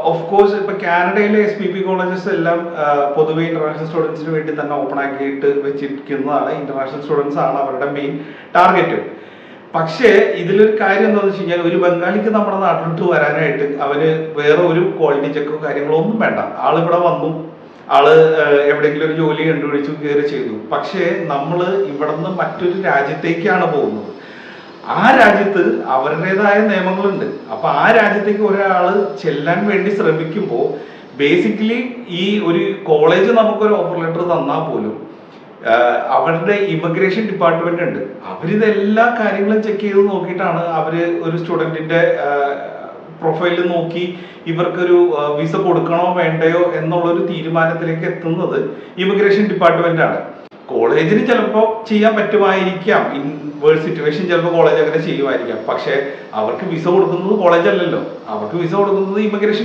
Of course ഇപ്പൊ കാനഡയിലെ SPP colleges എല്ലാം പൊതുവെ ഇന്റർനാഷണൽ സ്റ്റുഡൻസിന് വേണ്ടി തന്നെ ഓപ്പൺ ആക്കിയിട്ട് വെച്ചിരിക്കുന്നതാണ്. ഇന്റർനാഷണൽ സ്റ്റുഡൻസ് ആണ് അവരുടെ മെയിൻ ടാർഗറ്റ്. പക്ഷേ ഇതിലൊരു കാര്യം എന്താണെന്ന് വെച്ച് കഴിഞ്ഞാൽ, ഒരു ബംഗാളിക്ക് നമ്മുടെ നാട്ടിലോട്ട് വരാനായിട്ട് അവന് വേറെ ഒരു ക്വാളിറ്റി ചെക്കോ കാര്യങ്ങളോ ഒന്നും വേണ്ട. ആളിവിടെ വന്നു, ആള് എവിടെയെങ്കിലും ഒരു ജോലി കണ്ടുപിടിച്ചു കയറി ചെയ്തു. പക്ഷേ നമ്മൾ ഇവിടെ നിന്ന് മറ്റൊരു രാജ്യത്തേക്കാണ് പോകുന്നത്. ആ രാജ്യത്ത് അവരുടേതായ നിയമങ്ങളുണ്ട്. അപ്പൊ ആ രാജ്യത്തേക്ക് ഒരാൾ ചെല്ലാൻ വേണ്ടി ശ്രമിക്കുമ്പോൾ ബേസിക്കലി ഈ ഒരു കോളേജ് നമുക്കൊരു ഓഫർ ലെറ്റർ തന്നാൽ പോലും അവരുടെ ഇമിഗ്രേഷൻ ഡിപ്പാർട്ട്മെന്റ് ഉണ്ട്. അവരിതെല്ലാ കാര്യങ്ങളും ചെക്ക് ചെയ്ത് നോക്കിയിട്ടാണ് അവര് ഒരു സ്റ്റുഡന്റിന്റെ പ്രൊഫൈല് നോക്കി ഇവർക്കൊരു വിസ കൊടുക്കണോ വേണ്ടയോ എന്നുള്ളൊരു തീരുമാനത്തിലേക്ക് എത്തുന്നത് ഇമിഗ്രേഷൻ ഡിപ്പാർട്ട്മെന്റ് ആണ്. കോളേജിന് ചിലപ്പോൾ ചെയ്യാൻ പറ്റുമായിരിക്കാം, ഇൻ വേൾഡ് സിറ്റുവേഷൻ ചിലപ്പോൾ കോളേജ് അങ്ങനെ ചെയ്യുമായിരിക്കാം. പക്ഷെ അവർക്ക് വിസ കൊടുക്കുന്നത് കോളേജ് അല്ലല്ലോ, അവർക്ക് വിസ കൊടുക്കുന്നത് ഇമിഗ്രേഷൻ